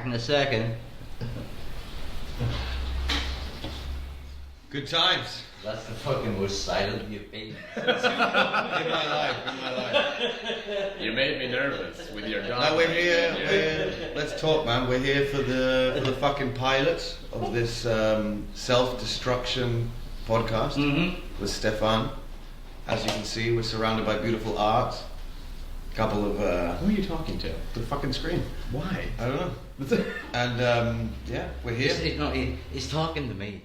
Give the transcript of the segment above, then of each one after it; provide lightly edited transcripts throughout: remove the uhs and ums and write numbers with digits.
back in a second. Good times. That's the fucking most silent you've been in my life. You made me nervous with your dog. No, we're here. Let's talk, man. We're here for the fucking pilot of this self-destruction podcast with Stefan. As you can see, we're surrounded by beautiful art. Couple of who are you talking to? the fucking screen. Why? I don't know. And yeah, we're here. He's talking to me.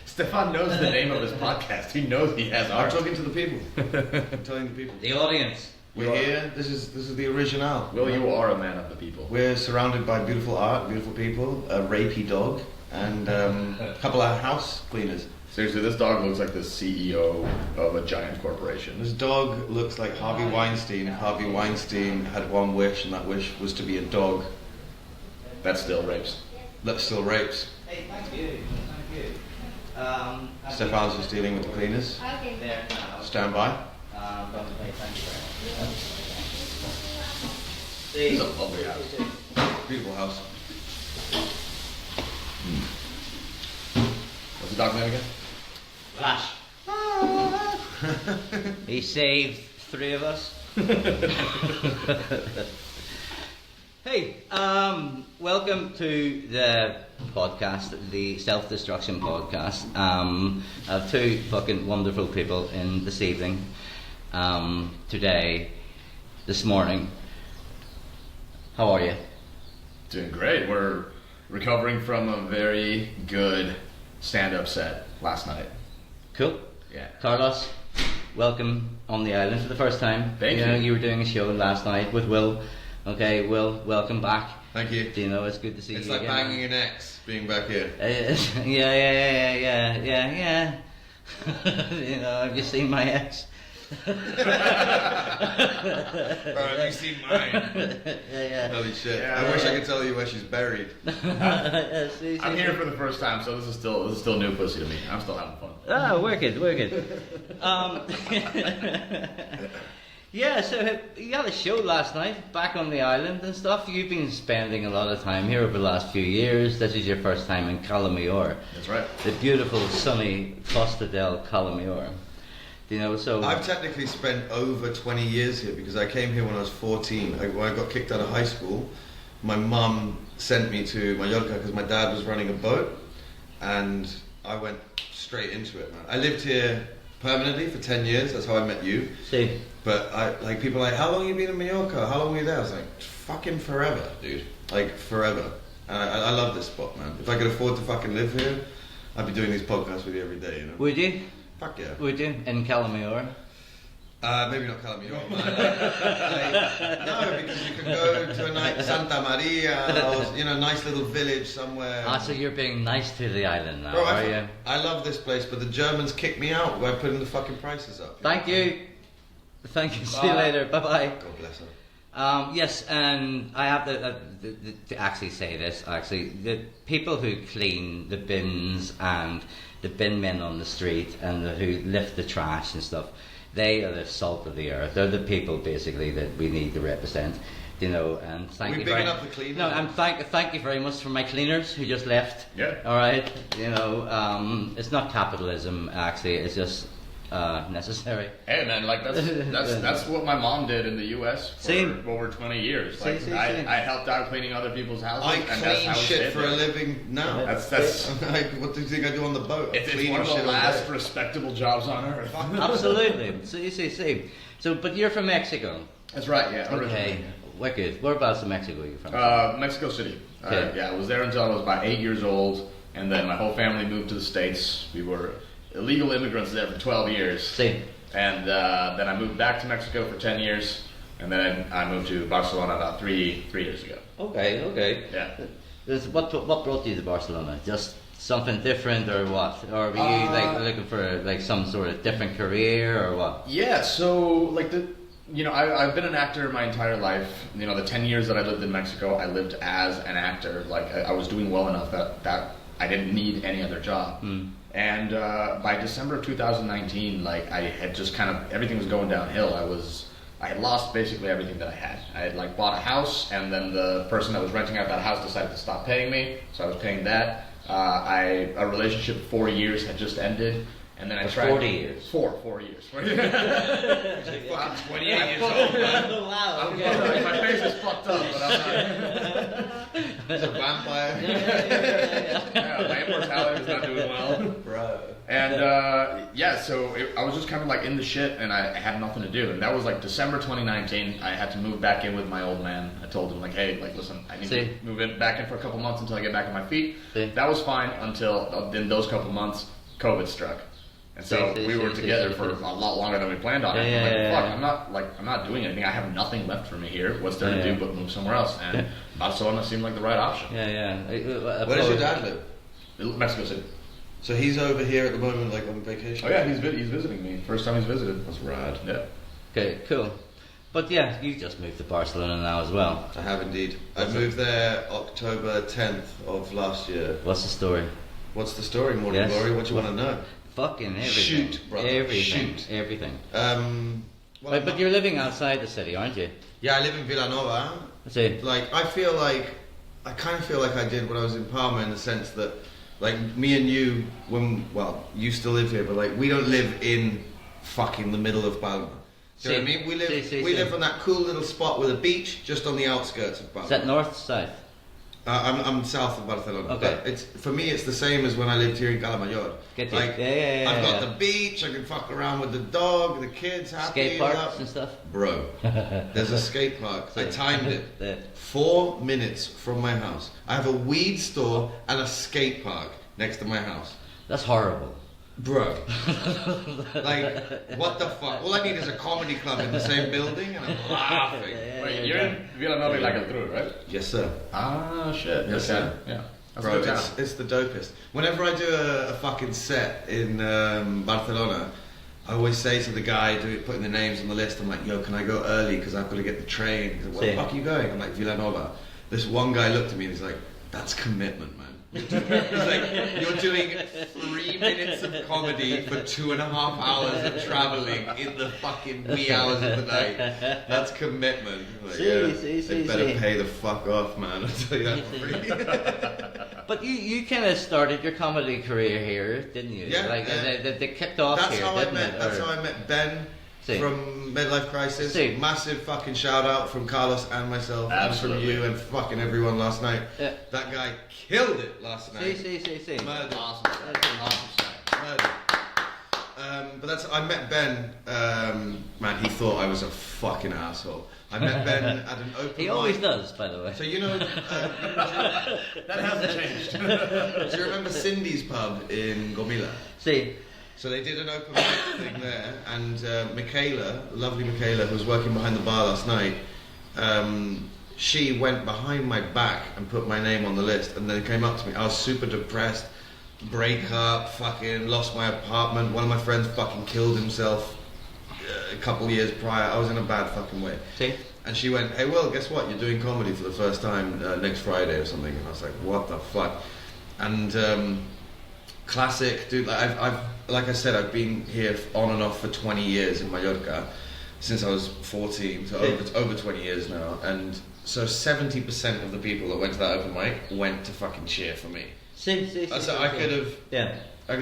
Stefan knows the name of his podcast. He knows he has I'm art. talking to the people. I'm telling the people. The audience. We're here. This is the original. Will, you are a man of the people. We're surrounded by beautiful art, beautiful people, a rapey dog, and a couple of house cleaners. Seriously, this dog looks like the CEO of a giant corporation. This dog looks like Harvey Weinstein. Harvey Weinstein had one wish, and that wish was to be a dog. That still rapes. That still rapes. Hey, thank you. Stefan's just dealing with the cleaners. Okay. There now. Stand by. Thank you This is a lovely house. Beautiful house. What's the dog's name again? Flash. He saved 3 of us. Hey, welcome to the podcast, the Self-Destruction Podcast. I have 2 fucking wonderful people in this evening, this morning. How are you? Doing great. We're recovering from a very good stand-up set last night. Cool. Yeah. Carlos, welcome on the island for the first time. Thank you. You were doing a show last night with Will. Okay, Will, welcome back. Thank you. Do you know, it's good to see It's you like again. banging an ex, being back here. Yeah. You know, have you seen my ex? Bro, have you seen mine? Yeah. Holy shit! Yeah. I wish I could tell you where she's buried. See. I'm here for the first time, so this is still new pussy to me. I'm still having fun. Ah, wicked. Yeah, so you had a show last night back on the island and stuff. You've been spending a lot of time here over the last few years. This is your first time in Calamayor. That's right. The beautiful, sunny Costa del Calamayor. You know, so I've technically spent over 20 years here because I came here when I was 14. When I got kicked out of high school, my mum sent me to Mallorca because my dad was running a boat, and I went straight into it, man. I lived here permanently for 10 years. That's how I met you. see. But people are like, how long have you been in Mallorca? How long were you there? I was like, fucking forever, dude. Like, forever. And I love this spot, man. If I could afford to fucking live here, I'd be doing these podcasts with you every day, you know? Would you? Fuck yeah. Would you? In Calamayor? Maybe not Calamayor, man. No, because you can go to a nice Santa Maria, or, you know, nice little village somewhere. Ah, so you're being nice to the island now, Bro, are you? I love this place, but the Germans kicked me out by putting the fucking prices up. Thank you. Thank you. See you later. Bye-bye. God bless her. Yes, and I have to actually say this. Actually, the people who clean the bins and the bin men on the street and who lift the trash and stuff, they are the salt of the earth. They're the people basically that we need to represent. You know, and thank you. Bigging up the cleaners. No, and thank you very much for my cleaners who just left. Yeah. All right. You know, it's not capitalism. Actually, it's just necessary. Hey man, like that's what my mom did in the U.S. for over 20 years. Like I helped out cleaning other people's houses. I and that's clean how it shit stayed for there. a living now. That's Like, what do you think I do on the boat? it's Cleaning one of the shit all last day. respectable jobs on earth. Absolutely. See. So, but you're from Mexico. That's right. Yeah. Okay. originally. Wicked. Whereabouts in Mexico are you from? Mexico City. Okay. Yeah, I was there until I was about 8 years old, and then my whole family moved to the States. We were illegal immigrants there for 12 years. See. And then I moved back to Mexico for 10 years, and then I moved to Barcelona about three years ago. Okay. Yeah. What brought you to Barcelona? Just something different, or what? Or were you like looking for like some sort of different career, or what? Yeah, so like I've been an actor my entire life. You know, the 10 years that I lived in Mexico, I lived as an actor. Like I was doing well enough that I didn't need any other job. And by December of 2019, like I had just kind of everything was going downhill. I had lost basically everything that I had. I had like bought a house, and then the person that was renting out that house decided to stop paying me, so I was paying that. A relationship 4 years had just ended, and then I tried 40 years. 4 years. Fucking 28 years old, man. Wow. My face is fucked up, but I'm not. He's a vampire. Yeah, my immortality is not doing well. Bro. And so I was just kind of like in the shit, and I had nothing to do. And that was like December 2019. I had to move back in with my old man. I told him like, hey, like listen, I need to move back in for a couple months until I get back on my feet. That was fine until in those couple months, COVID struck. And so we were together for a lot longer than we planned on it. Fuck, I'm not doing anything. I have nothing left for me here. What's there to do but move somewhere else? And Barcelona seemed like the right option. Where does your dad live? Mexico City. So he's over here at the moment, like on vacation? Oh yeah, he's visiting me. First time he's visited. That's rad. Yeah. Okay, cool. But yeah, you just moved to Barcelona now as well. I have indeed. I moved there October 10th of last year. What's the story? What's the story, Morning Glory? What do you want to know? Fucking everything. Shoot, brother. Everything. Shoot. Everything. But you're living outside the city, aren't you? Yeah, I live in Villanova. See. Like, I kind of feel like I did when I was in Palma, in the sense that, like, me and you, you still live here, but like, we don't live in fucking the middle of Palma. Do you know what I mean? We live on that cool little spot with a beach just on the outskirts of Palma. Is that north, south? I'm south of Barcelona. Okay. But for me, it's the same as when I lived here in Calamayor. Like, I've got the beach. I can fuck around with the dog, the kids, happy. Skate parks and stuff. Bro, there's a skate park. I timed it. 4 minutes from my house. I have a weed store and a skate park next to my house. That's horrible. Bro, like, what the fuck? All I need is a comedy club in the same building, and I'm laughing. Wait, you're in Villanova like a true, right? Yes, sir. Ah, shit. Yes, sir. Yeah. That's Bro, a good town. it's the dopest. Whenever I do a fucking set in Barcelona, I always say to the guy putting the names on the list, I'm like, yo, can I go early because I've got to get the train? He's like, where the fuck are you going? I'm like, Villanova. This one guy looked at me and he's like, that's commitment, man. He's like, you're doing 3 minutes of comedy for 2.5 hours of travelling in the fucking wee hours of the night. That's commitment. Like, they better pay the fuck off, man. I'll tell you that for free. But you kind of started your comedy career here, didn't you? Yeah. Like they kicked off That's here, how didn't I met. it? That's how I met Ben from Midlife Crisis. Massive fucking shout out from Carlos and myself, Absolutely. and from you and fucking everyone last night. Yeah. That guy killed it last night. See. Murder. Awesome. Murder. But I met Ben. Man, he thought I was a fucking asshole. I met Ben at an open. He always does, by the way. So you know, That hasn't changed. do you remember Cindy's pub in Gomila? See. So they did an open mic thing there, and Michaela, lovely Michaela, who was working behind the bar last night, she went behind my back and put my name on the list, and then came up to me. I was super depressed, break up, fucking lost my apartment. One of my friends fucking killed himself a couple years prior. I was in a bad fucking way. See? And she went, hey, Will, guess what? You're doing comedy for the first time next Friday or something. And I was like, what the fuck? And classic, dude. Like I said, I've been here on and off for 20 years in Mallorca since I was 14, so over 20 years now. And so 70% of the people that went to that open mic went to fucking cheer for me. So I could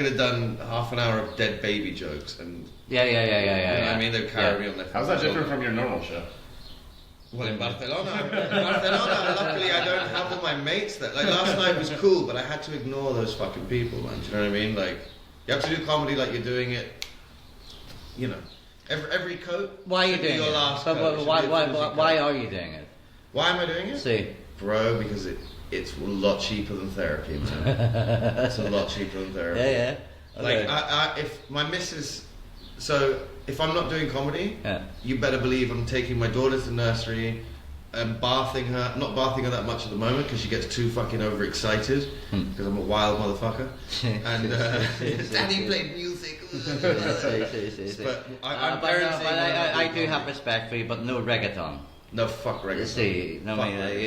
have done half an hour of dead baby jokes, and you know what I mean, they would carry me on their. How's that different from your normal show? Well, in Barcelona, luckily I don't have all my mates there. Like last night was cool, but I had to ignore those fucking people, man. Do you know what I mean? Like, you have to do comedy like you're doing it. You know, every coat. Why are you doing your it? last But coat. why are you doing it? Why am I doing it? See. Bro, because it's a lot cheaper than therapy, man. It's a lot cheaper than therapy. Yeah. Okay. Like, if my missus, so if I'm not doing comedy, you better believe I'm taking my daughter to nursery and bathing her. Not bathing her that much at the moment because she gets too fucking overexcited because I'm a wild motherfucker. And Daddy played music. But I do have respect for you, but no reggaeton. No, fuck reggaeton. See,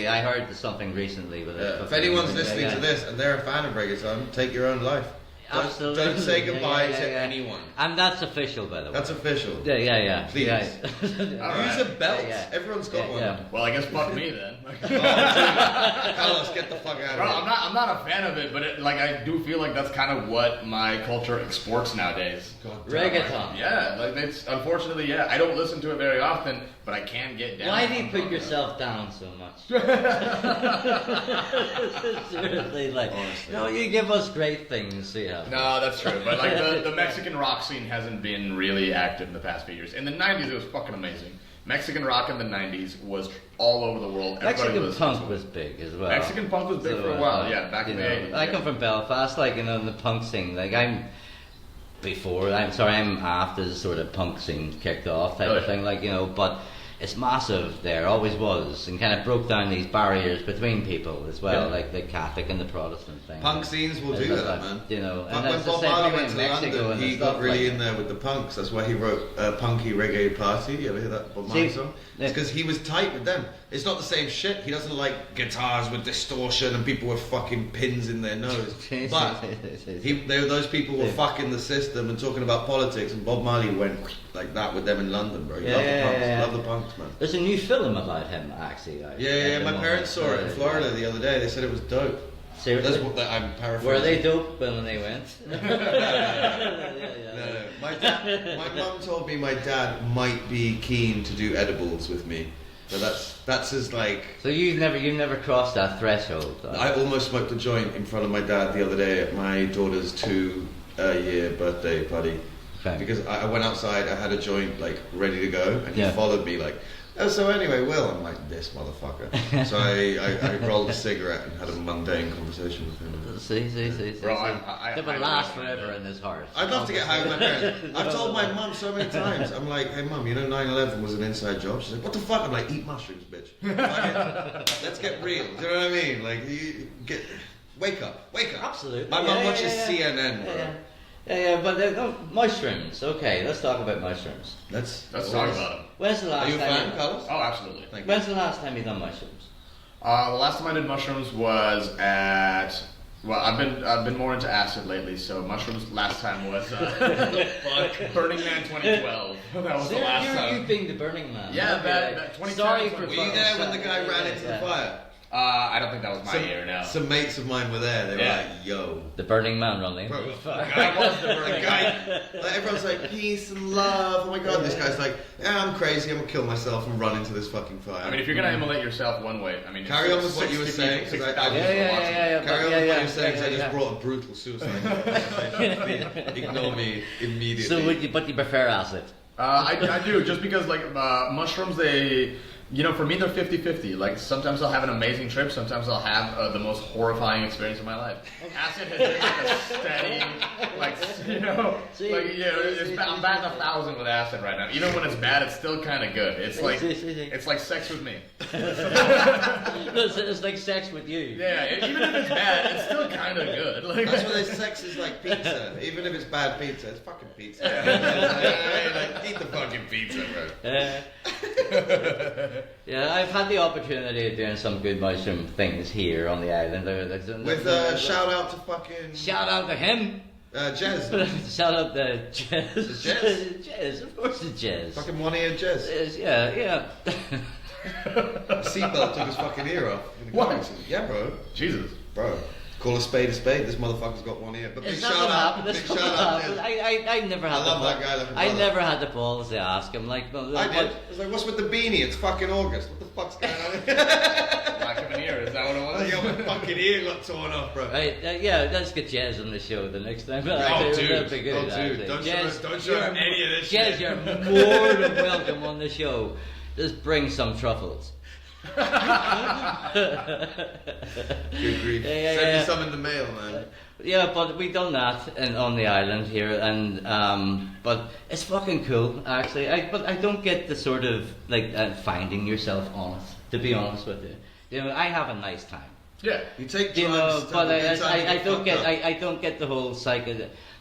I heard something recently with it. If anyone's listening to this and they're a fan of reggaeton, take your own life. Absolutely. Don't say goodbye Yeah. to anyone. And that's official, by the way. That's official. Yeah. Please. Yeah. Use a belt. Yeah. Everyone's got one. Yeah. Well, I guess fuck me then. Carlos, get the fuck out Bro, of here. I'm not a fan of it, but I do feel like that's kind of what my culture exports nowadays. God damn. Reggaeton. Yeah, like it's unfortunately, yeah. I don't listen to it very often, but I can get down. Why do you on put it. yourself down so much? Seriously, like, Honestly. no, you give us great things, yeah. No, that's true. But like the Mexican rock scene hasn't been really active in the past few years. In the '90s, it was fucking amazing. Mexican rock in the '90s was all over the world. Everybody Mexican listened to punk it. was big as well. Mexican punk was big So, for a while. Yeah, back you in the know, '80s. I come from Belfast, like, you know, in the punk scene. Like, I'm after the sort of punk scene kicked off type Oh, of yeah. thing, like, you know, but it's massive there, always was, and kind of broke down these barriers between people as well, Yeah. like the Catholic and the Protestant thing. Punk scenes will do that, man. You know, But and when that's the Bob same Marley thing went in to Mexico London, and he stuff got really like in there with the punks. That's why he wrote Punky Reggae Party. You ever hear that Bob Marley See, song? yeah. It's because he was tight with them. It's not the same shit. He doesn't like guitars with distortion and people with fucking pins in their nose. But those people were fucking the system and talking about politics, and Bob Marley went like that with them in London, bro. He loved the punks. Love the punks, man. There's a new film about him, actually. Yeah. My parents saw it in Florida the other day. They said it was dope. Seriously? That's what I'm paraphrasing. Were they dope when they went? No. My mum told me my dad might be keen to do edibles with me, but that's his like. So you've never crossed that threshold. I almost smoked a joint in front of my dad the other day at my daughter's 2-year birthday party. Okay. Because I went outside, I had a joint like ready to go, and he Yeah. followed me like, oh, so anyway, Will, I'm like, this motherfucker. So I rolled a cigarette and had a mundane conversation with him. See. Bro, It will last forever in his heart. I'd love to get high with my parents. I've told my mum so many times. I'm like, hey mum, you know 9/11 was an inside job? She's like, what the fuck? I'm like, eat mushrooms, bitch. Like, let's get real. Do you know what I mean? Like, wake up. Absolutely. My mum watches CNN, bro. Yeah, but mushrooms. Okay, let's talk about mushrooms. Let's Let's talk about them. When's the last Are you a time? fan, Carlos? Oh, absolutely. Thank you. When's the last time you done mushrooms? The last time I did mushrooms was at. Well, I've been more into acid lately, so mushrooms last time was Burning Man 2012. That was the last You time. being the Burning Man. Yeah, Okay, that right. 2010, Sorry for Were you there when the guy Yeah, ran into yeah. the fire? I don't think that was my year. No. Some mates of mine were there. They were Yeah. like, yo. The Burning Man running. Bro, That was the The Burning Man. guy, like, everyone's like, peace and love. Oh my god, this guy's like, yeah, I'm crazy. I'm gonna kill myself and run into this fucking fire. I mean, if you're gonna immolate yourself one way, I mean, Carry on with what you were 60 saying, 'cause I- 60,000 Yeah, people yeah, watching. yeah. Carry on with what you're saying, 'cause I yeah. just brought a brutal suicide. Ignore me immediately. So, but you prefer acid? I do, just because like mushrooms, they, you know, for me they're 50-50. Like sometimes I'll have an amazing trip, sometimes I'll have the most horrifying experience of my life. Acid has been like a steady, like, you know, See, like, you know, I'm batting 1,000 with acid right now. Even when it's bad, it's still kind of good. It's like, See. it's like sex with me. It's like sex with you. Yeah, even if it's bad, it's still kind of good. Like, That's why they sex is like pizza. Even if it's bad pizza, it's fucking pizza. Like, eat the fucking pizza, bro. Yeah, I've had the opportunity of doing some good mushroom things here on the island. With shout out to fucking Shout out to him. Jez. Shout out to Jez. Jez? Jez, of course it's Jez. Fucking one-eared Jez. Yeah. Seatbelt took his fucking ear off. In the What? car accident. Yeah, bro. Jesus. Bro. Call a spade a spade. This motherfucker's got one ear. But big It's shout not gonna out. happen. Big It's shout not out. gonna happen. Jez. I never had I love the that guy like a I brother. never had the balls to ask him. Like, no, I did. I was like, what's with the beanie? It's fucking August. What the fuck's going on? Lack of an ear, is that what it was? Yo, my fucking ear got torn off, bro. Right, yeah, let's get Jez on the show the next time. Oh, Actually, dude. that'd be good, Oh, dude. actually. Don't Jez, show you're- him any of this Jez, shit. you're more than welcome on the show. Just bring some truffles. Good grief. Yeah, Send yeah. me some in the mail, man. Yeah, but we done that on the island here, and but it's fucking cool actually. But I don't get the sort of like finding yourself on it. To be honest with you, you know, I have a nice time. Yeah. You take drugs. You know, to but have a good time, I you don't fucked get up. I don't get the whole cycle.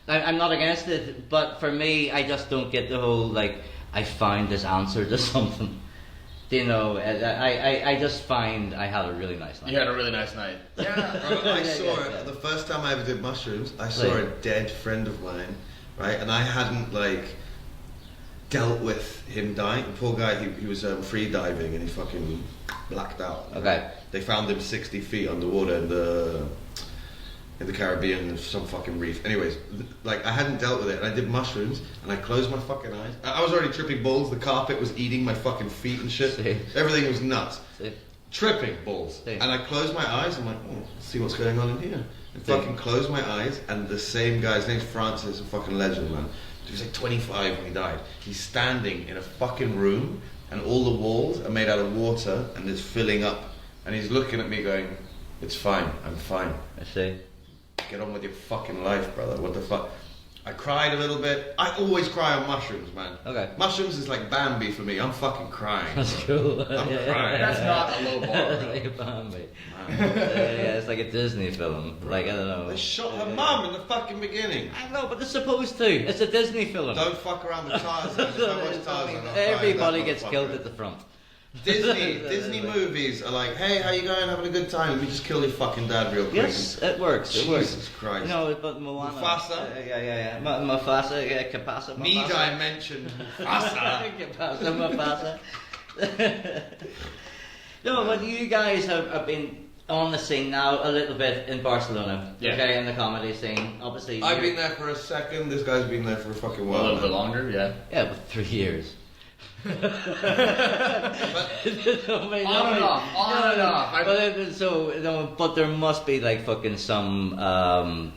I'm not against it, but for me, I just don't get the whole like I found this answer to something. You know, I just find I had a really nice night. You had a really nice night. Yeah. Bro, I saw it. The first time I ever did mushrooms, I saw a dead friend of mine, right? And I hadn't like dealt with him dying. The poor guy, he was free diving and he fucking blacked out. Okay. They found him 60 feet underwater in the Caribbean, some fucking reef. Anyways, like I hadn't dealt with it, and I did mushrooms, and I closed my fucking eyes. I was already tripping balls. The carpet was eating my fucking feet and shit. See. Everything was nuts. See. Tripping balls. See. And I closed my eyes. I'm like, let's see what's going on in here. And See. fucking closed my eyes, and the same guy, his name's Francis, a fucking legend, man. He was like 25 when he died. He's standing in a fucking room, and all the walls are made out of water, and it's filling up. And he's looking at me going, it's fine, I'm fine. I see. Get on with your fucking life, brother. What the fuck? I cried a little bit. I always cry on mushrooms, man. Okay. Mushrooms is like Bambi for me. I'm fucking crying. That's bro. cool. I'm crying. That's not a low bar, bro. Like a Bambi. Yeah, it's like a Disney film. Like, I don't know. They shot her mum in the fucking beginning. I know, but they're supposed to. It's a Disney film. Don't fuck around with Tarzan. There's so much Tarzan. I'm Everybody crying, gets that killed motherfucker. at the front. Disney movies are like, hey, how you going? Having a good time? Let me just kill your fucking dad real quick. Yes, it works. It works. Jesus Christ. No, but Moana. Mufasa? Yeah. Mufasa, yeah, Kapasa. Need I mention Mufasa? Kapasa, Mufasa. No, but you guys have been on the scene now a little bit in Barcelona. Yeah. Okay, in the comedy scene. Obviously. I've been there for a second. This guy's been there for a fucking A while. little bit man. longer, yeah. Yeah, but 3 years. But On and off. But there must be like fucking some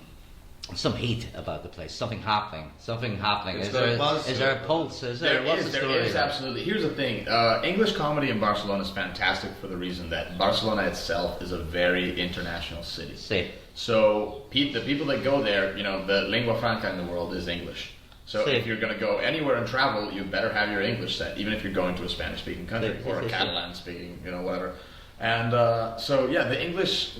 heat about the place. Something happening. It's Is got a there, buzz is to there it. a pulse? Is there? What's the There story? is absolutely. Here's the thing. English comedy in Barcelona is fantastic for the reason that Barcelona itself is a very international city. See. So the people that go there, you know, the lingua franca in the world is English. So See. if you're going to go anywhere and travel, you better have your English set, even if you're going to a Spanish-speaking country See. or a See. Catalan-speaking, you know, whatever. And so yeah, the English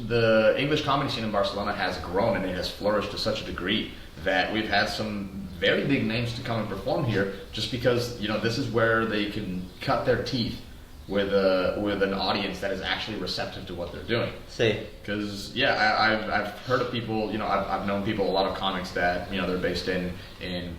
comedy scene in Barcelona has grown and it has flourished to such a degree that we've had some very big names to come and perform here, just because, you know, this is where they can cut their teeth with an audience that is actually receptive to what they're doing. See. Because I've heard of people, you know, I've known people, a lot of comics that, you know, they're based in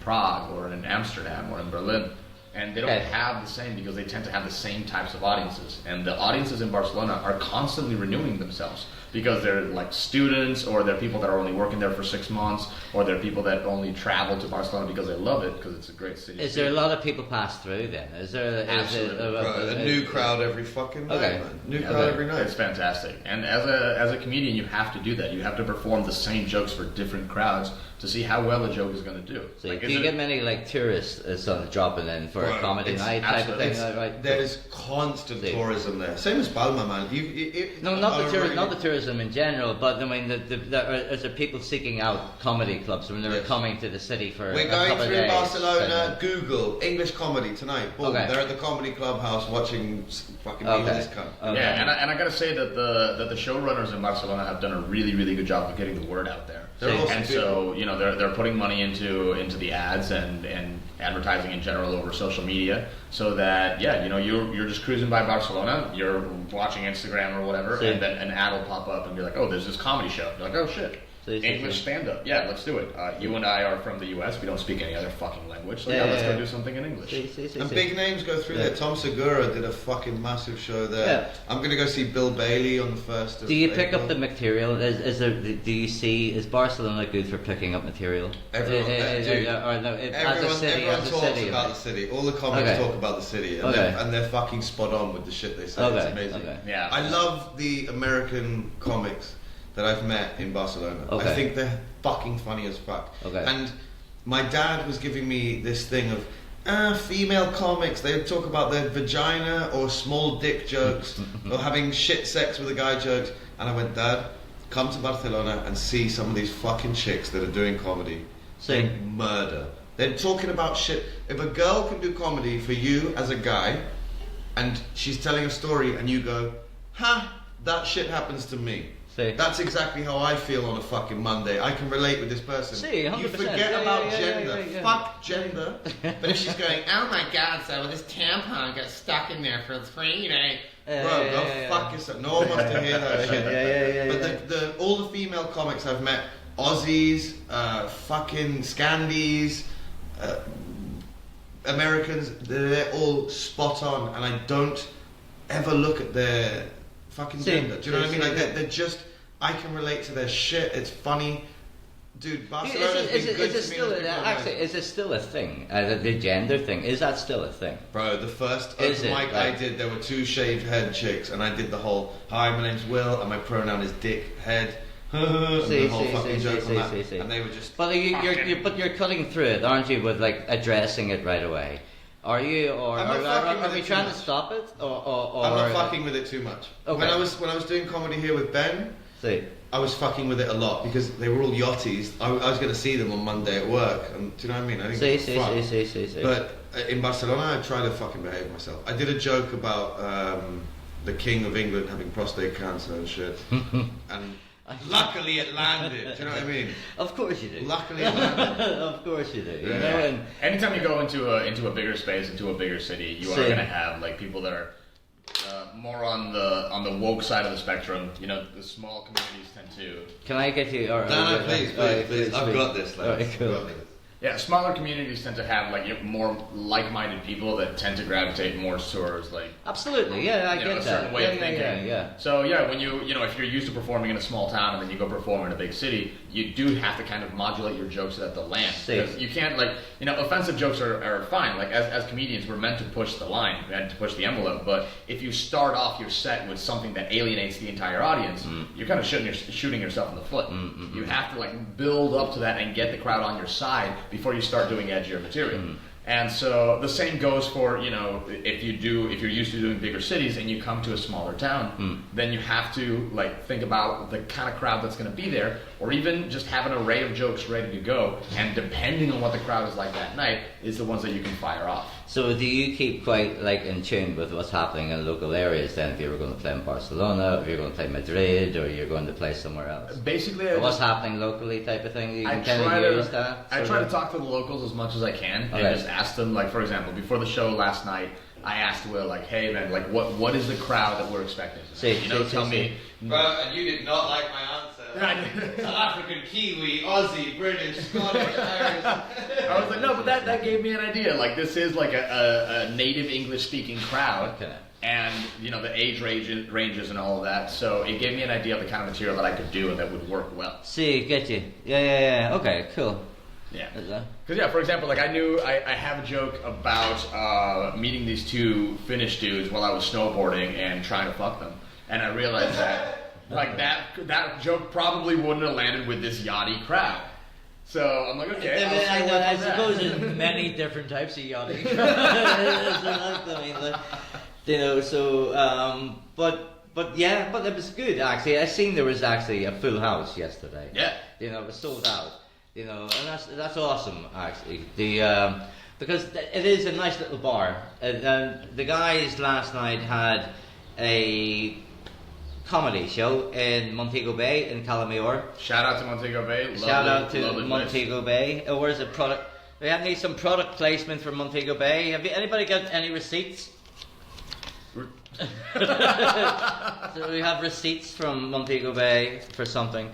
Prague or in Amsterdam or in Berlin, and they don't Okay. have the same, because they tend to have the same types of audiences, and the audiences in Barcelona are constantly renewing themselves, because they're like students, or they're people that are only working there for 6 months, or they're people that only travel to Barcelona because they love it, because it's a great city. Is there a lot of people pass through then? Is there? Absolutely. Bro, a new crowd every fucking night, Okay. man. New Yeah, crowd every night. It's fantastic, and as a comedian, you have to do that. You have to perform the same jokes for different crowds to see how well a joke is going to do. So Like, do is you it- get many like tourists sort of dropping in for a Right, comedy it's night type of absolutely- thing? Right? There's constant See. tourism there. Same as Palma, man. No, not on the a tourism, really- not the tourism in general, but I mean, is there people seeking out comedy clubs when they're Yes. coming to the city for We're a going couple of through days? Barcelona. Google English comedy tonight. Boom. Okay. They're at the comedy clubhouse watching fucking me Okay. with this cunt. Okay. Yeah, and I gotta say that the showrunners in Barcelona have done a really, really good job of getting the word out there. They're See. awesome And people. so, you know, they're putting money into the ads and advertising in general over social media, so that, yeah, you know, you're just cruising by Barcelona, you're watching Instagram or whatever, See. and then an ad will pop up and be like, oh, there's this comedy show. You're like, oh shit. See. English stand-up, yeah, let's do it. You and I are from the U.S. We don't speak any other fucking language, so Yeah, let's yeah. go do something in English. See. And big names go through there. Tom Segura did a fucking massive show there. Yeah. I'm gonna go see Bill Bailey on the 1st of Do you pick April. up the material? Do you see? Is Barcelona good for picking up material? Everyone, dude, or no, as a Everyone, city, everyone as a talks city. about the city. All the comics Okay. talk about the city, and, Okay. they're fucking spot on with the shit they say. Okay, It's amazing. okay. Yeah. I love the American comics that I've met in Barcelona. Okay. I think they're fucking funny as fuck. Okay. And my dad was giving me this thing of female comics. They would talk about their vagina or small dick jokes or having shit sex with a guy jokes. And I went, Dad, come to Barcelona and see some of these fucking chicks that are doing comedy. See. They murder. They're talking about shit. If a girl can do comedy for you as a guy, and she's telling a story, and you go, "Ha, that shit happens to me." See. That's exactly how I feel on a fucking Monday. I can relate with this person. See, 100%. You forget about gender. Fuck gender. But if she's going, oh my god, so this tampon got stuck in there for 3 days. Bro, go fuck yourself. No one wants to hear that shit. But all the female comics I've met, Aussies, fucking Scandies, Americans, they're all spot on, and I don't ever look at their fucking gender. Do you know what I mean? Like they're just, I can relate to their shit. It's funny. Dude, Barcelona's been good to me. Actually, is it still a thing? The gender thing, is that still a thing? Bro, the first open mic I did, there were 2 shaved head chicks, and I did the whole, hi, my name's Will, and my pronoun is dick head. And they were just. But you're cutting through it, aren't you? With like addressing it right away. Are you, or are we trying to stop it? Or I'm not fucking with it too much. Okay. When I was doing comedy here with Ben, I was fucking with it a lot because they were all yachties. I was going to see them on Monday at work, and do you know what I mean? I didn't But in Barcelona, I tried to fucking behave myself. I did a joke about the King of England having prostate cancer and shit, and luckily it landed. Do you know what I mean? Of course you do. Luckily it landed. Of course you do. You know, and anytime you go into a bigger space, into a bigger city, you are going to have like people that are more on the woke side of the spectrum. You know, the small communities tend to. Can I get you? No, please. I've got this. Like, cool. Yeah, smaller communities tend to have like more like-minded people that tend to gravitate more towards like. Absolutely, yeah, I get that. A certain way of thinking. Yeah. So yeah, when you know if you're used to performing in a small town and then you go perform in a big city, you do have to kind of modulate your jokes so that they'll land. Because you can't offensive jokes are fine. Like as comedians, we're meant to push the line, we're meant to push the envelope. But if you start off your set with something that alienates the entire audience, you're kind of shooting yourself in the foot. You have to like build up to that and get the crowd on your side before you start doing edgier material. And so the same goes for, if you're used to doing bigger cities and you come to a smaller town, then you have to like think about the kind of crowd that's going to be there, or even just have an array of jokes ready to go, and depending on what the crowd is like that night is the ones that you can fire off. So do you keep quite like in tune with what's happening in local areas then, if you were going to play in Barcelona, if you're going to play Madrid, or you're going to play somewhere else? Basically, what's happening locally type of thing? I try to talk to the locals as much as I can, and just ask them, like, for example, before the show last night, I asked Will, like, hey man, like what is the crowd that we're expecting? Tell me. Bro, and you did not like my answer. South African, Kiwi, Aussie, British, Scottish, Irish. I was like, no, but that gave me an idea. Like, this is like a native English speaking crowd. Okay. And, the age ranges and all of that. So it gave me an idea of the kind of material that I could do and that would work well. See, get you. Yeah. Okay, cool. Yeah. Because, for example, like I have a joke about meeting these 2 Finnish dudes while I was snowboarding and trying to fuck them. And I realized that, like, that joke probably wouldn't have landed with this yachty crowd. So I'm like, okay. I suppose there's many different types of yachting. But it was good actually. I seen there was actually a full house yesterday. Yeah. It was sold out. And that's awesome actually. Because it is a nice little bar. The guys last night had a comedy show in Montego Bay in Calamayor. Shout out to Montego Bay. Shout out to Montego Bay. Where's the product? We need some product placement for Montego Bay. Have anybody got any receipts? So we have receipts from Montego Bay for something,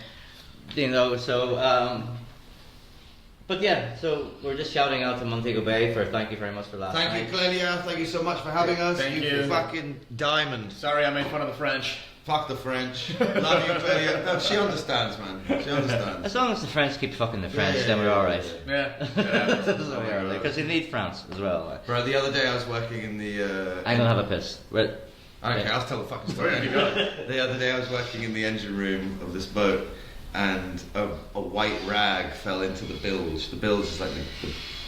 but yeah, so we're just shouting out to Montego Bay for thank you very much for last night. Thank you, Clelia. Thank you so much for having us. Thank you. Fucking diamond. Sorry I made fun of the French. Fuck the French. Love you, Clelia. No, she understands, man. She understands. As long as the French keep fucking the French, then we're alright. Yeah. Because you need France as well. Bro, the other day I was working in the... I'm gonna have a piss. Okay, I'll tell the fucking story. The other day I was working in the engine room of this boat, and a white rag fell into the bilge. The bilge is like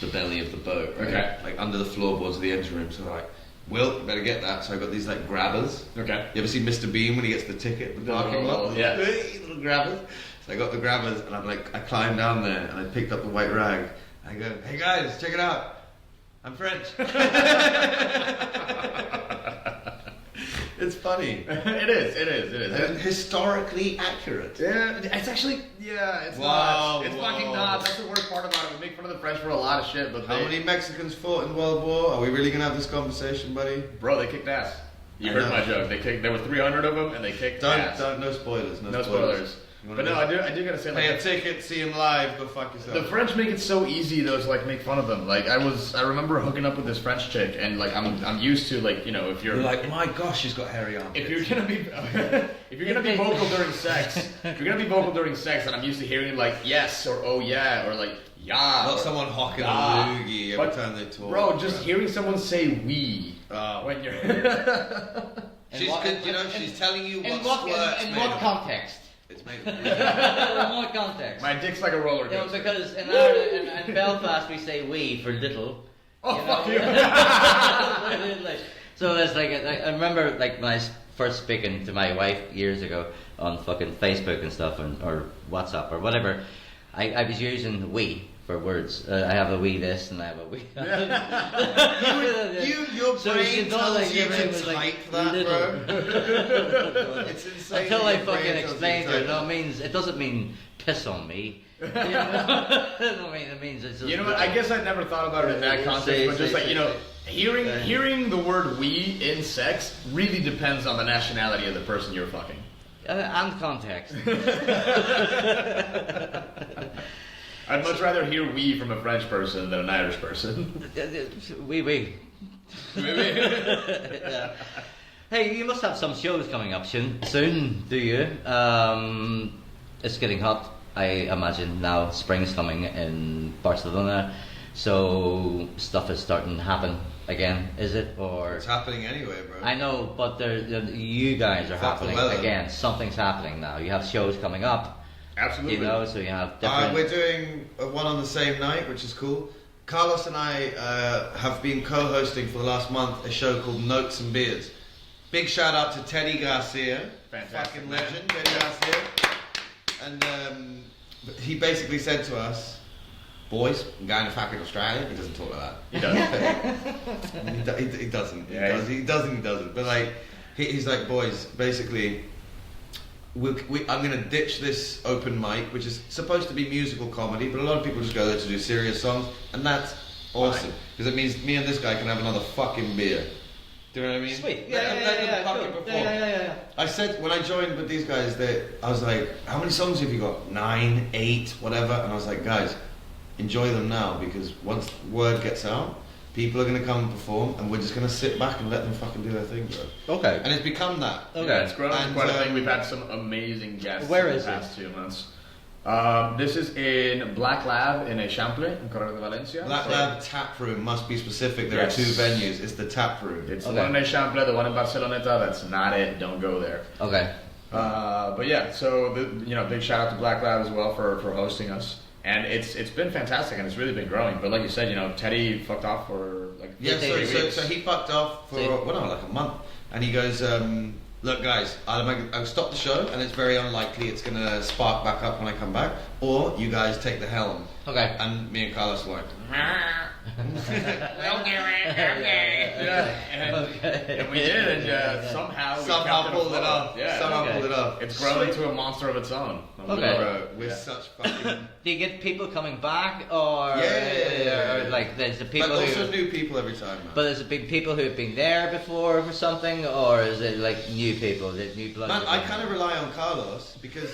the belly of the boat, right? Okay. Like under the floorboards of the engine room. So like, Will, you better get that. So I got these like grabbers. Okay. You ever see Mr. Bean when he gets the ticket in the parking lot? Yeah. Little grabbers. So I got the grabbers, and I climbed down there and I picked up the white rag. I go, hey guys, check it out. I'm French. It's funny. It is. And historically accurate. Yeah, it's actually, it's Wow, not. It's whoa. fucking not. That's the worst part about it. We make fun of the French for a lot of shit, but How many Mexicans fought in World War? Are we really gonna have this conversation, buddy? Bro, they kicked ass. You I heard know. my joke. There were 300 of them, and they kicked ass. No spoilers. No spoilers. But no, I do gotta say, Pay like, a ticket, see him live, go fuck yourself. the French make it so easy though to like make fun of them. Like I remember hooking up with this French chick, and like I'm used to, like, you know, if you're like, my gosh, she's got hairy arms. if you're gonna be vocal during sex, and I'm used to hearing like yes or oh yeah or like yeah. Not or, someone hocking yeah. a loogie every But, time they talk. Bro, just hearing someone say we when you're she's telling you In what what, squirt's in made what of. context? It's made of In what context? my dick's like a roller You know, coaster. because in Ireland and Belfast we say we for little. Oh, you know? fuck you. So it's like I remember, like, when I was first speaking to my wife years ago on fucking Facebook and stuff, or WhatsApp or whatever, I was using we for words. I have a wee this and I have a wee that. Your So brain she thought, tells like, you everything to was, like, type that, little. bro. It's insane. Until that I your brain fucking tells you explained to to her, type no, it doesn't mean piss on me. You know? No, it means it's just, You know what? I guess I never thought about it in that context, but just like, you know, hearing the word "we" in sex really depends on the nationality of the person you're fucking. and context. I'd much rather hear "we" from a French person than an Irish person. Oui. Yeah. Hey, you must have some shows coming up soon, do you? It's getting hot, I imagine now. Spring's coming in Barcelona, so stuff is starting to happen again. Is it, or It's happening anyway, bro. I know, but you guys are Fuck the happening weather. again. Something's happening now. You have shows coming up. Absolutely. You know, so you have different. We're doing one on the same night, which is cool. Carlos and I have been co-hosting for the last month a show called Notes and Beards. Big shout out to Teddy Garcia, Fantastic, fucking man. legend, Teddy Garcia. And he basically said to us, "Boys, I'm going to fucking Australia." He doesn't talk like that. He does. He doesn't. Yeah, He doesn't. But like, he's like, "Boys, basically, I'm going to ditch this open mic, which is supposed to be musical comedy, but a lot of people just go there to do serious songs, and that's awesome because it means me and this guy can have another fucking beer." Do you know what I mean? Sweet. Let them fucking cool. perform. Yeah. I said when I joined with these guys, I was like, "How many songs have you got? 9, 8, whatever?" And I was like, "Guys, enjoy them now because once word gets out, people are going to come and perform, and we're just going to sit back and let them fucking do their thing, bro." Okay. And it's become that. Okay. Yeah, it's grown And, quite a thing. We've had some amazing guests Where in is the past 2 months. This is in Black Lab in Eixample, in Correo de Valencia. Black So Lab Tap Room must be specific. There Yes. are 2 venues. It's the Tap Room. It's Okay. the one in Eixample, the one in Barcelona. That's not it. Don't go there. Okay. But yeah, so big shout out to Black Lab as well for hosting us, and it's been fantastic and it's really been growing. But like you said, Teddy fucked off for like Yeah, 3 weeks. so he fucked off for like a month, and he goes, "Look, guys, I'll stop the show, and it's very unlikely it's gonna spark back up when I come back, or you guys take the helm." Okay. And me and Carlos were like, And we did, and somehow we somehow kept pulled it afloat. off. Yeah, Somehow okay. pulled it off. it's grown into a monster of its own. Okay. Bro, we're such fucking. Do you get people coming back, or Yeah. or like there's the people But also who? new people every time, man. But there's been people who have been there before for something, or is it like new people, new blood? Man, I kind of rely on Carlos because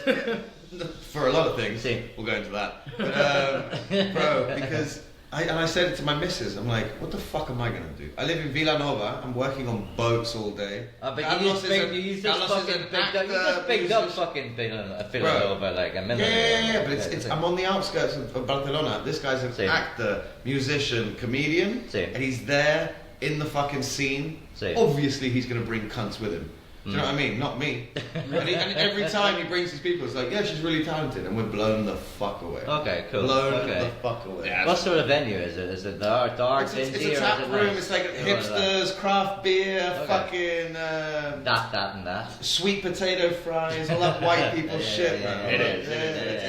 for a lot of things. See. We'll go into that, but, bro. Because I said it to my missus. I'm like, what the fuck am I gonna do? I live in Villanova. I'm working on boats all day. But Carlos you just Carlos is fucking an picked up, you just actor, picked up musician. fucking Villanova like a minute Yeah, ago. but it's I'm on the outskirts of Barcelona. This guy's an See. actor, musician, comedian, See. and he's there in the fucking scene. See. Obviously, he's gonna bring cunts with him. Do you know what I mean? Not me. and every time he brings his people, it's like, yeah, she's really talented, and we're blown the fuck away. Okay, cool. Blown Okay. the fuck away. Yeah. What sort of venue is it? Is it dark, It's dingy, a or tap is it room. nice? It's like Oh, hipsters, craft beer, Okay. fucking that and that. sweet potato fries, all that white people Yeah, shit, yeah, man. It is. Yeah, it is.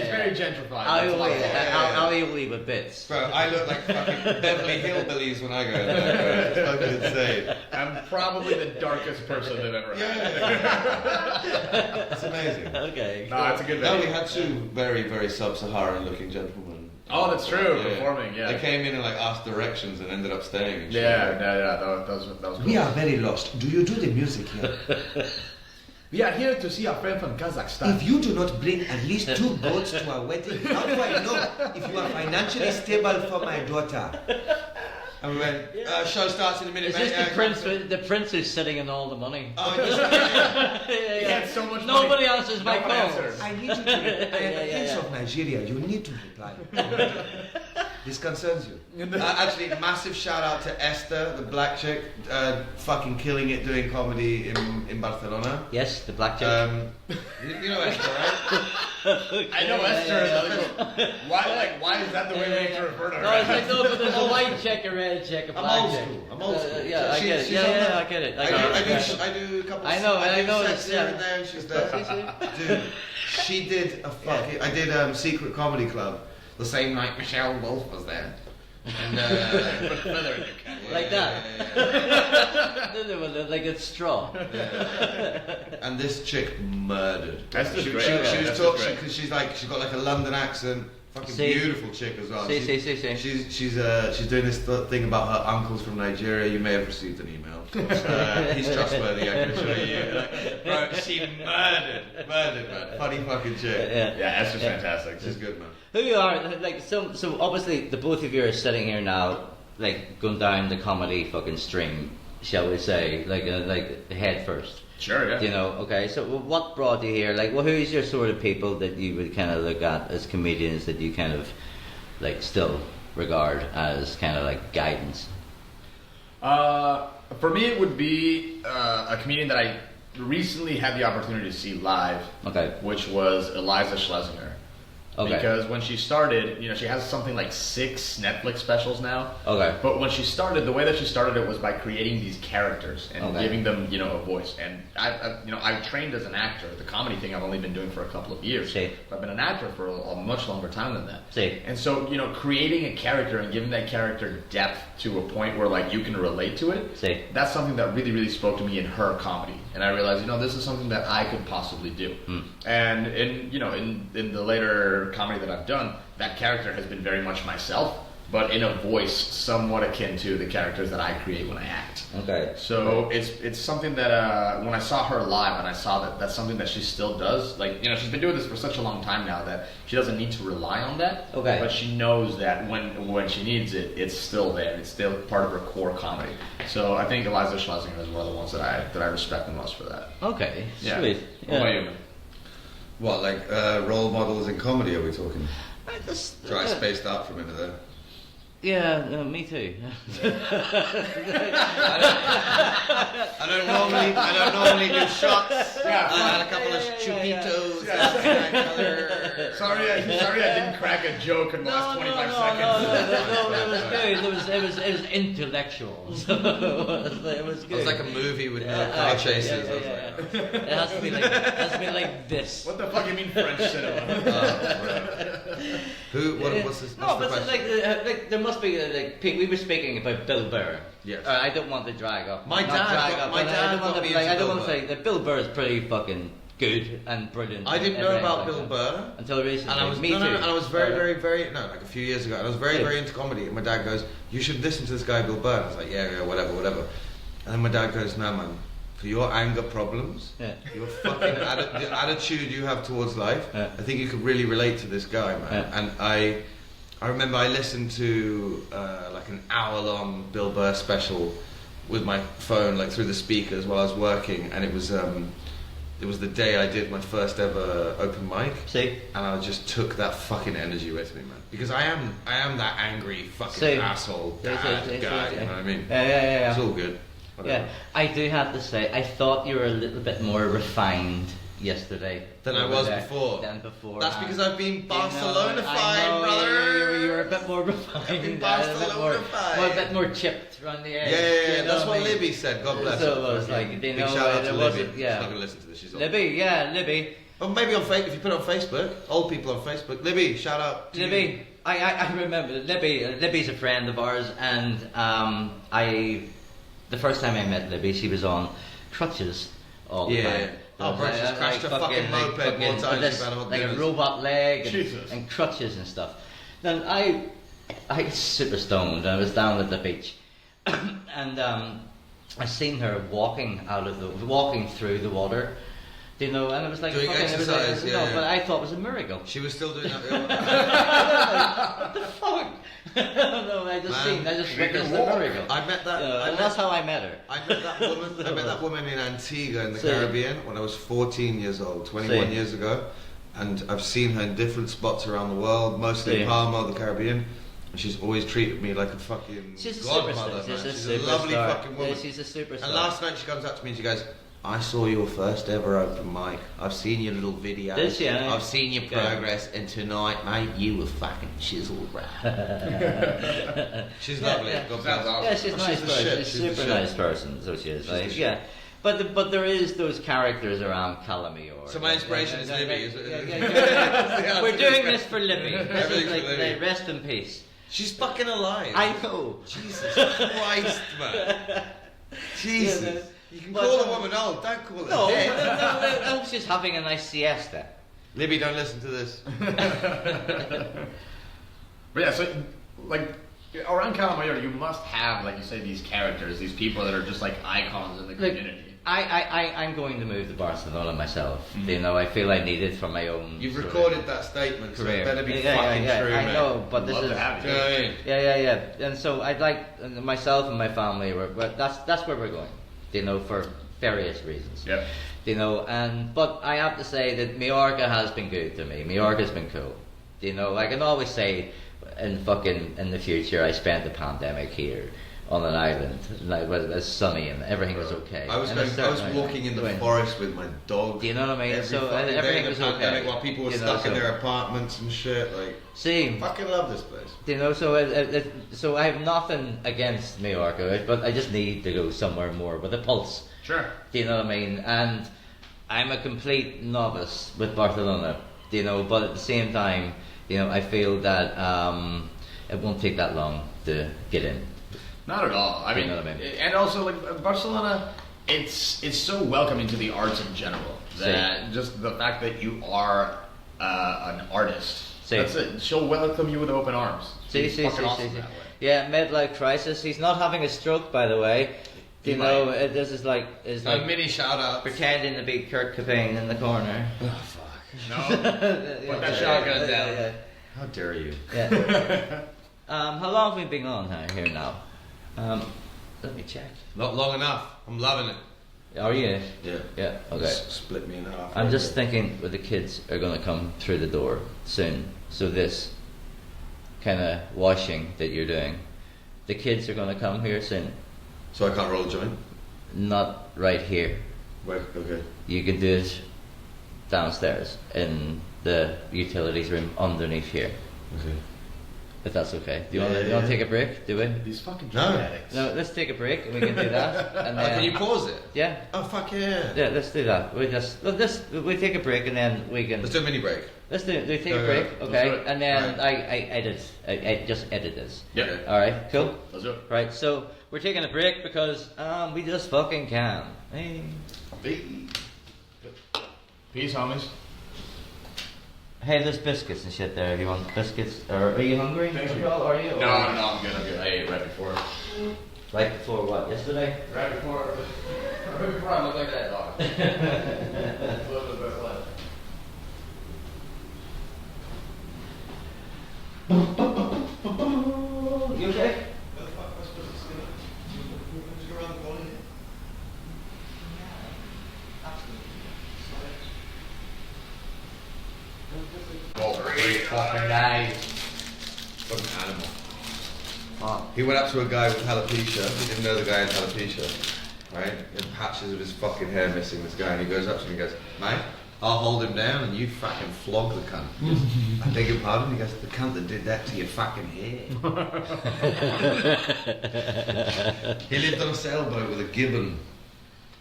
It's very gentrified. That's a lot of fun. I'll leave with bits. Bro, I look like fucking Beverly Hillbillies when I go there, bro. It's fucking insane. I'm probably the darkest sexiest person they've ever had. Yeah. It's amazing. Okay. No, it's a good No, video. we had two very, very sub-Saharan looking gentlemen. Oh, that's true. Performing, yeah. They came in and like asked directions and ended up staying. And shit. Yeah. That was cool. We are very lost. Do you do the music here? We are here to see our friend from Kazakhstan. If you do not bring at least 2 goats to our wedding, how do I know if you are financially stable for my daughter? And we went, show starts in a minute, Is mate. this the prince who's sitting in all the money? Oh, just, He had so much Nobody money. answers my No one calls. answers. I need you to reply. I am the Prince of Nigeria. You need to reply. This concerns you. actually, massive shout out to Esther, the black chick, fucking killing it doing comedy in Barcelona. Yes, the black chick. You know Esther, right? I know Esther. Why is that the way we need to refer to her? No, it's like, no, but there's a white chick, a red chick, a I'm black old chick. school. I'm old school. Yeah, I She- get it. she's Yeah, on yeah, the- I get it. I do a couple. I know, and I do know sets this, here yeah. and there, and she's there. Dude, she did a fucking. I did Secret Comedy Club the same night Michelle Wolf was there. And Put a feather in your cap. Like that. Yeah. Like it's straw. And this chick murdered. Esther's she, great. She, Yeah, she was Esther's talking great. because she's got like a London accent. Fucking See. beautiful chick as well. See. She's doing this thing about her uncles from Nigeria. You may have received an email. He's trustworthy. I can assure you. Bro, she murdered, man. Funny fucking chick. Yeah, Esther's fantastic. She's good, man. Who you are, like, so obviously the both of you are sitting here now, like, going down the comedy fucking stream, shall we say, like head first. Sure, yeah. You know, okay, so what brought you here? Like, well, who's your sort of people that you would kind of look at as comedians that you kind of, like, still regard as kind of like guidance? For me, it would be a comedian that I recently had the opportunity to see live, Okay. which was Eliza Schlesinger. Okay. Because when she started, she has something like 6 Netflix specials now. Okay. But when she started, the way that she started it was by creating these characters and Okay. giving them, a voice. And I trained as an actor. The comedy thing I've only been doing for a couple of years. See. But I've been an actor for a much longer time than that. See. And so, creating a character and giving that character depth to a point where like you can relate to it. See. That's something that really, really spoke to me in her comedy. And I realized, this is something that I could possibly do. And in the later comedy that I've done, that character has been very much myself, but in a voice somewhat akin to the characters that I create when I act. Okay. So it's something that when I saw her live and I saw that that's something that she still does. Like she's been doing this for such a long time now that she doesn't need to rely on that. Okay. But she knows that when she needs it, it's still there. It's still part of her core comedy. So I think Eliza Schlesinger is one of the ones that I respect the most for that. Okay. Yeah. Sweet. What about you? What, like role models in comedy? Are we talking? I just, So I spaced out for a minute there. yeah, me too. I don't normally do shots. Yeah, I had a couple of chupitos. Sorry, I didn't crack a joke in the last 25 seconds. No, it was good. It was intellectual. So it was good. It was like a movie with no car chases. I was like, It has to be like this. What the fuck you mean French cinema? What's this? No, What's the but question? like there must be we were speaking about Bill Burr. Yes. I don't want to drag up. My not dad drag got- up, my but dad I don't want got to me like, into I don't Bill want to say Burr. that Bill Burr is pretty fucking good and brilliant. I didn't and know everything about like Bill that. Burr. Until recently. And I was Me no, too. and I was very like a few years ago. And I was very into comedy. And my dad goes, "You should listen to this guy Bill Burr." And I was like, "Yeah, whatever." And then my dad goes, "No, man. For your anger problems, your fucking the attitude you have towards life, I think you could really relate to this guy, man." Yeah. And I remember I listened to like an hour-long Bill Burr special with my phone, like through the speakers while I was working, and it was the day I did my first ever open mic. See? And I just took that fucking energy with me, man. Because I am that angry fucking See. asshole See, dad see, guy, see. you know what I mean? Yeah. It's all good. Whatever. Yeah, I do have to say, I thought you were a little bit more refined yesterday Than I was before. Than before. That's because I've been I Barcelona-fied, know, brother. You're a bit more refined. I've been a bit more, Barcelona-fied. a bit more chipped around the edge. Yeah. you know That's what I mean? Libby said. God bless So her. it was like, you Big know, shout out to it Libby. wasn't, She's yeah. not gonna listen to this. She's old. Libby. Or maybe on Facebook. If you put it on Facebook, old people on Facebook. Libby, shout out. To you. Libby, I remember Libby's a friend of ours, and the first time I met Libby, she was on crutches all the time. Oh, bro, she's crashed a fucking moped more times than this, you've had on like a dinners. robot leg Jesus. and crutches and stuff. Then I was super stoned. I was down at the beach, and I seen her walking through the water. You know, and it was like Doing fucking, exercise, no, yeah. but I thought it was a miracle. She was still doing that. What the fuck? No, I just witnessed a miracle. I met that. And that's how I met her. I met that woman in Antigua in the So- Caribbean when I was 14 years old, 21 See. years ago, and I've seen her in different spots around the world, mostly See. Palma, the Caribbean. And she's always treated me like a fucking She's a godmother, superstar. man. She's She's a a lovely superstar. fucking woman. Yeah, she's a superstar. And last night she comes up to me and she goes, I saw your first ever open mic. I've seen your little videos. Did she? I've seen your Yeah. progress, and tonight, mate, you were fucking chiseled, right? She's lovely. Yeah. God Sounds bless. awesome. Yeah, she's a Oh, nice she's the person. shit. She's a She's the super shit. nice person, so she is. She's Like, the yeah, but there is those characters around Calamy or. So my inspiration is Libby. Yeah. We're doing this for Libby. This is Everything's like, for Libby. like, rest in peace. She's fucking alive. I know. Jesus Christ, man. Jesus. Yeah, You can but, call a woman old, don't call her No, dead. I hope she's having a nice siesta. Libby, don't listen to this. But yeah, so like around Calamayor, you must have, like you say, these characters, these people that are just like icons in the Look, community. I'm going to move to Barcelona myself. You know, I feel I need it for my own. You've sort of recorded that statement, so career. it better be Yeah, fucking true, I mate. know, but this Love is. to have Do you know what I mean? Yeah. And so I'd like myself and my family. That's where we're going. You know, for various reasons. Yeah. You know, but I have to say that Majorca has been good to me. Majorca's been cool. You know, I can always say in the future I spent the pandemic here on an island, and it was sunny and everything was okay. I was And it's certainly walking in the going. forest with my dog. Do you know what I mean? Every So fucking day everything in was the pandemic okay. while people were You know, stuck in so- their apartments and shit. Like, See, fucking love this place. you know, so I have nothing against Majorca, but I just need to go somewhere more with a pulse. Sure. Do you know what I mean? And I'm a complete novice with Barcelona, you know, but at the same time, you know, I feel that it won't take that long to get in. Not at all. I You mean, know what I mean? and also like Barcelona, it's so welcoming to the arts in general that just the fact that you are an artist, See. that's it. She'll welcome you with open arms. See. Fucking awesome that way. Yeah, midlife crisis. He's not having a stroke, by the way. He You know, might. this is like A mini shout out. pretending to be Kurt Cobain in the corner. Oh, fuck. No, put that shotgun down. How dare you? Yeah. How long have we been on here now? Let me check. Not long enough. I'm loving it. Are you? Yeah. Yeah. Okay. Split me in half. I'm just thinking well, the kids are going to come through the door soon. So this kind of washing that you're doing, the kids are going to come here soon. So I can't roll a joint? Not right here. Wait, okay. You can do it downstairs in the utilities room underneath here. Okay. If that's okay. Do you Yeah, want to yeah. take a break? Do we? These fucking No. drug addicts. No, let's take a break and we can do that. And Can you then, pause it? yeah, Oh, fuck yeah. yeah, let's do that. We take a break and then we can. Let's do a mini break. We take Yeah, a break, yeah. Let's okay? do it. And then Right. I just edit this. Yep. Okay. All right, cool. Let's do it. Right, so we're taking a break because we just fucking can. Hey. Peace, homies. Hey, there's biscuits and shit there. If you want biscuits, or are you hungry? Thank you. Are you? No, I'm good. I ate right before. Right before what? Yesterday? Right before I look like that dog. Live the best life. You okay? Fucking nice. Fucking animal. Oh. He went up to a guy with alopecia. He didn't know the guy had alopecia. Right? And patches of his fucking hair missing, this guy. And he goes up to him and goes, mate, I'll hold him down and you fucking flog the cunt. He goes, I beg your pardon? He goes, the cunt that did that to your fucking hair. He lived on a sailboat with a gibbon.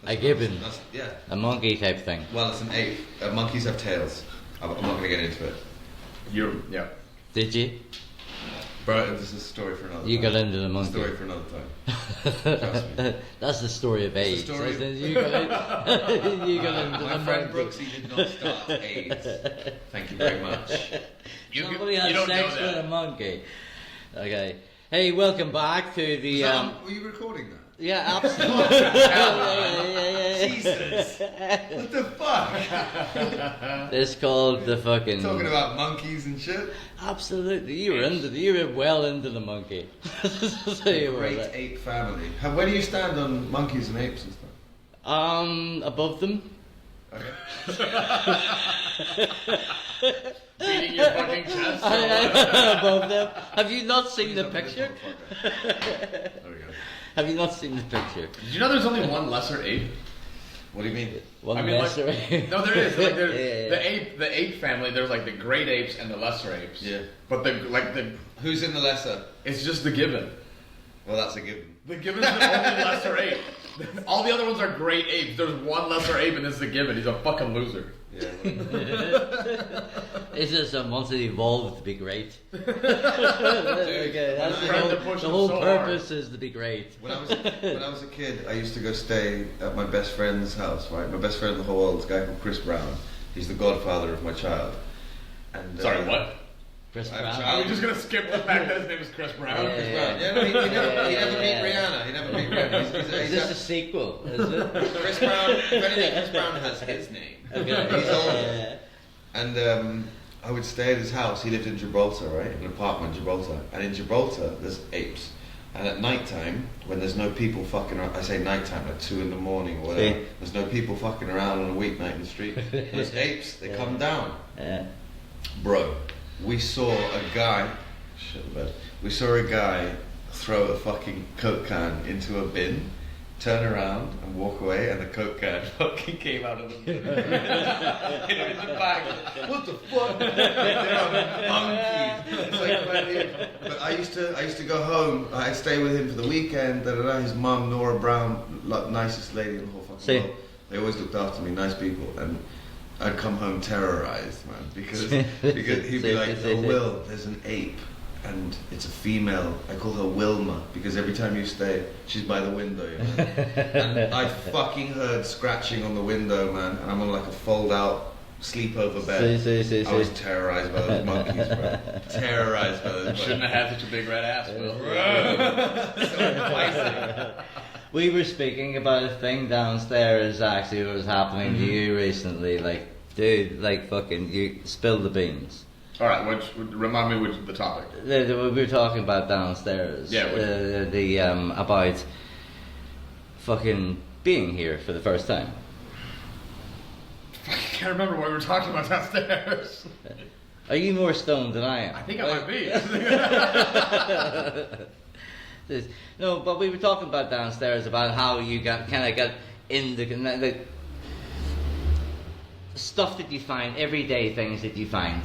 A gibbon? Yeah. A monkey type thing. Well, it's an ape. Monkeys have tails. I'm not going to get into it. Yeah. Did you? But this is a story for another You time. got into the A monkey. story for another time. Trust me. That's the story of AIDS. story Isn't of- it? You got into My the friend monkey. Brooksy did not start AIDS. Thank you very much. Somebody you had don't sex know with that. a monkey. Okay. Hey, welcome back to the. Were you recording that? Yeah, absolutely. yeah. Jesus. What the fuck? It's called the fucking. Talking about monkeys and shit. Absolutely, you were well into the monkey. So you were Great like- ape family. Where do you stand on monkeys and apes and stuff? Above them. Okay. Beating your fucking chest. Above them. Have you not seen the Please open picture? this motherfucker. There we go. Have you not seen the picture? Did you know there's only one lesser ape? What do you mean? One I mean, like, lesser. no, there is. Like, there's Yeah. the ape family. There's like the great apes and the lesser apes. Yeah. But the Who's in the lesser? it's just the gibbon. Well, that's a given. The gibbon's the only lesser ape. All the other ones are great apes. There's one lesser ape, and it's the gibbon. He's a fucking loser. Yeah. It's just wants to evolve to be great. Okay, that's the Trying whole, to push the him whole so purpose is to be great. When I was a kid, I used to go stay at my best friend's house. Right, my best friend in the whole world is a guy called Chris Brown. He's the godfather of my child. And Sorry, what? Chris I have a Brown. child. Are we just gonna skip the fact that his name is Chris Brown? Yeah. Chris Brown. Yeah, no, he never beat Rihanna. He never beat Rihanna. Is this a sequel? Is it? Chris Brown. If anything, Chris Brown has his name. Okay. He's older. And I would stay at his house. He lived in Gibraltar, right? In an apartment in Gibraltar. And in Gibraltar, there's apes. And at night time, when there's no people fucking around, I say night time, like 2 in the morning or whatever, See? there's no people fucking around on a weeknight in the street. There's apes, they come down. Yeah. Bro, we saw a guy, shit the bed, we saw a guy throw a fucking Coke can into a bin, turn around and walk away, and the Coke can fucking came out of the bin. Hit him in the back. What the fuck? They're monkeys. It's like, man, but I used to go home. I'd stay with him for the weekend. His mum, Nora Brown, like, nicest lady in the whole fucking See? world. They always looked after me, nice people, and I'd come home terrorized, man, because he'd be like, "Oh, Will, there's an ape, and it's a female. I call her Wilma because every time you stay, she's by the window, you know?" And I fucking heard scratching on the window, man, and I'm on like a fold-out sleepover bed. See. I was terrorized by those monkeys, bro. Terrorized by those Shouldn't monkeys. have had such a big red ass, Will. So spicy. We were speaking about a thing downstairs actually that was happening to you recently. Like, dude, like fucking, you spilled the beans. All right, remind me which the topic. We were talking about downstairs. Yeah, about fucking being here for the first time. I can't remember what we were talking about downstairs. Are you more stoned than I am? I think I might be. No, but we were talking about downstairs about how you got in the stuff that you find, everyday things that you find,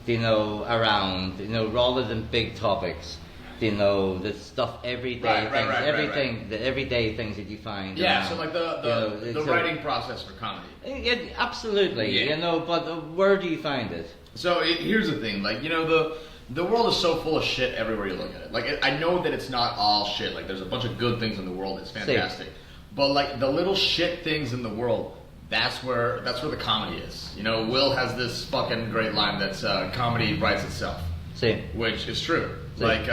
around, rather than big topics, the stuff everyday things, the everyday things that you find. Yeah, around, so like the writing process for comedy. Absolutely, Yeah. but where do you find it? So here's the thing, like, the world is so full of shit everywhere you look at it. Like, I know that it's not all shit. Like, there's a bunch of good things in the world. It's fantastic. But like the little shit things in the world, that's where the comedy is. Will has this fucking great line that's comedy writes itself. See. Which is true. See. Like,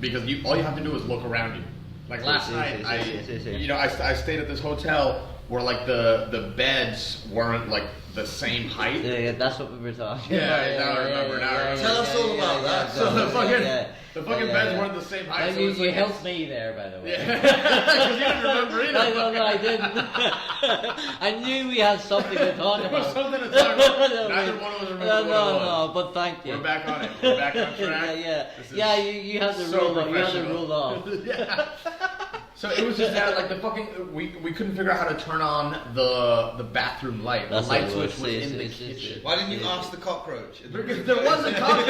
because all you have to do is look around you. Like last night, I stayed at this hotel where like the beds weren't like the same height. Yeah, that's what we were talking Yeah, about. now I remember. Tell us all about that. So the fucking beds yeah. weren't the same height. So You, it's you like, helped me there, by the way. Yeah, because you didn't remember either. No, I didn't. I knew we had something to talk There was about. something to talk about. Neither one of us remember what it was. No, but thank you. We're back on it. We're back on track. Yeah, you had to so rule off. You had to professional. rule off. Yeah. So it was just that, like, the fucking, we couldn't figure out how to turn on the bathroom light. That's the light what it switch was. was See, in the see, kitchen. Why didn't you ask the cockroach? Because there was a cockroach.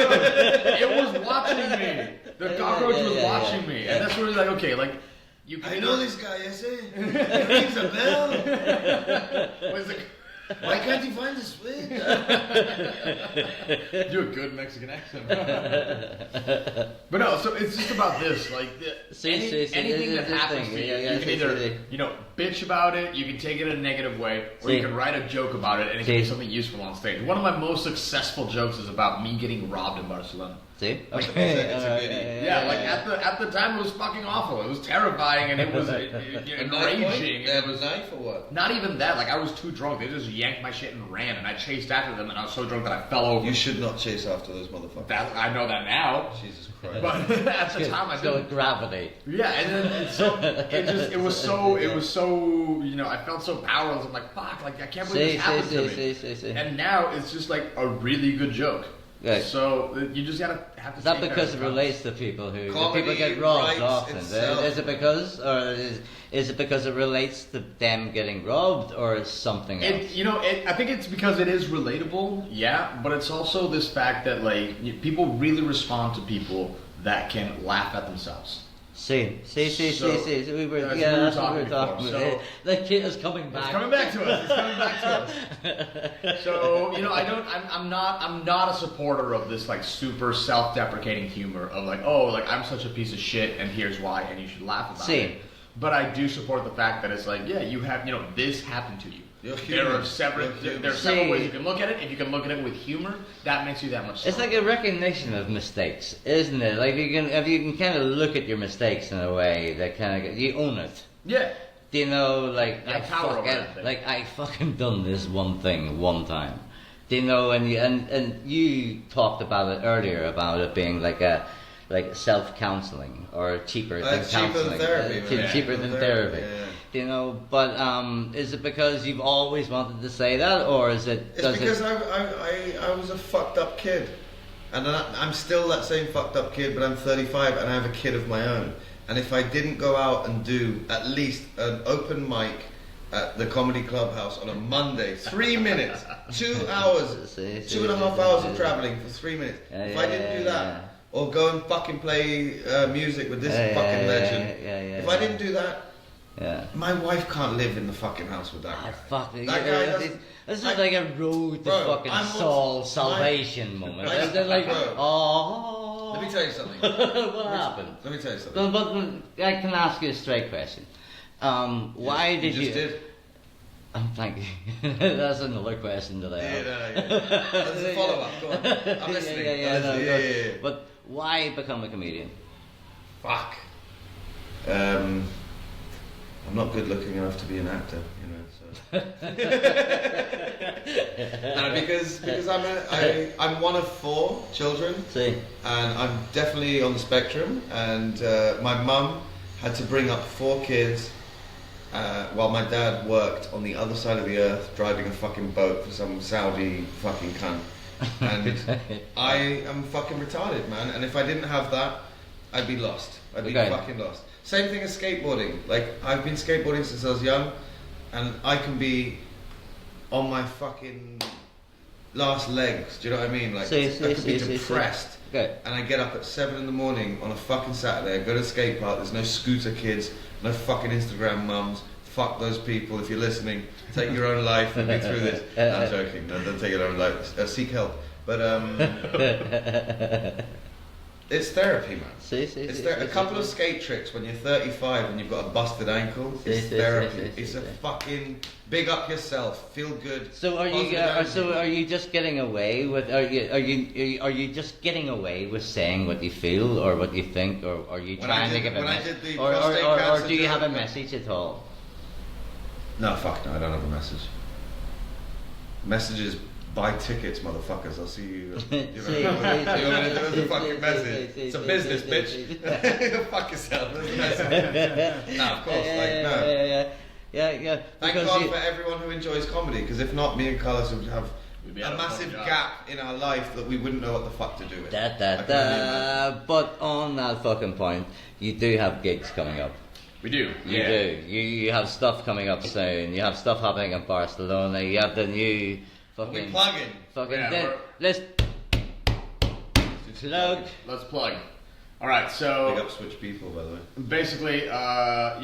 It was watching me. The cockroach was yeah. watching me. And that's where we were like, okay, like, you can I know this guy, yes, eh? He rings a bell. Was it? Why can't you find the switch? Do a good Mexican accent. But no, so it's just about this. Like anything that happens to you, you can either bitch about it, you can take it in a negative way, or you can write a joke about it, and it can be something useful on stage. One of my most successful jokes is about me getting robbed in Barcelona. See? It's a goodie. At the time it was fucking awful. It was terrifying and it was enraging. They had a knife or what? Not even that. Like I was too drunk. They just yanked my shit and ran, and I chased after them, and I was so drunk that I fell over. You should not chase after those motherfuckers. I know that now. Jesus Christ. But at the time I didn't. Gravity. Yeah, and then it was so I felt so powerless. I'm like, fuck, like I can't believe this happened to me. And now it's just like a really good joke. Right. So you just have to. Is that because it relates to people who Comedy people get robbed often? itself. Is it because, or is it because it relates to them getting robbed, or is something else? I think it's because it is relatable, yeah. But it's also this fact that people really respond to people that can laugh at themselves. See. We were talking about. So, the kid is coming back. It's coming back to us. So I'm not a supporter of this like super self-deprecating humor of like, oh, like I'm such a piece of shit and here's why and you should laugh about it. But I do support the fact that it's like, yeah, you have this happened to you. There are several ways you can look at it. If you can look at it with humor, that makes you that much stronger. It's like a recognition of mistakes, isn't it? Like if you can kind of look at your mistakes in a way that kind of you own it. Yeah. I fucking done this one thing one time. And you talked about it earlier about it being like self-counseling or cheaper than counseling. Cheaper than therapy. Yeah. But is it because you've always wanted to say that, or is it? It's because I was a fucked up kid, and I'm still that same fucked up kid, but I'm 35 and I have a kid of my own. And if I didn't go out and do at least an open mic at the Comedy Clubhouse on a Monday, 3 minutes, 2 hours, 2.5 hours of travelling for 3 minutes. If I didn't do that. Or go and fucking play music with this fucking legend. If I didn't do that, my wife can't live in the fucking house with that guy. This is like a road to fucking salvation moment. They're like, oh. Let me tell you something. What happened? Let me tell you something. But I can ask you a straight question. Why did you? Just did. Thank you. That's another question that I have. That's a follow-up. Go on. I'm listening. But why become a comedian? Fuck. I'm not good looking enough to be an actor, So. No, because I'm one of 4 children. See. And I'm definitely on the spectrum. And my mum had to bring up 4 kids. While my dad worked on the other side of the earth driving a fucking boat for some Saudi fucking cunt. And I am fucking retarded, man. And if I didn't have that, I'd be lost. I'd be fucking lost. Same thing as skateboarding. Like, I've been skateboarding since I was young, and I can be on my fucking last legs. Do you know what I mean? Like, I could be depressed. And I get up at 7 in the morning on a fucking Saturday, I go to the skate park, there's no scooter kids, no fucking Instagram mums. Fuck those people. If you're listening, take your own life and be through this. No, I'm joking. No, don't take your own life. Seek help. But it's therapy, man. A couple of skate tricks when you're 35 and you've got a busted ankle. It's therapy. It's a fucking big up yourself. Feel good. So are you just getting away with? Are you just getting away with saying what you feel or what you think, or are you trying to give a message? Or do you have a message at all? No, fuck no, I don't have a message. Messages, buy tickets, motherfuckers. I'll see you. You want to do a fucking message? It's a business, bitch. Fuck yourself. There's a message. No, of course. Yeah. Thank God for everyone who enjoys comedy, because if not, me and Carlos would have a massive gap in our life that we wouldn't know what the fuck to do with. But on that fucking point, you do have gigs coming up. We do. You do. You have stuff coming up soon. You have stuff happening in Barcelona. You have the new fucking. We plugging. Fucking. Let's plug. Let's plug. All right, so Big up Switch people, by the way. basically, I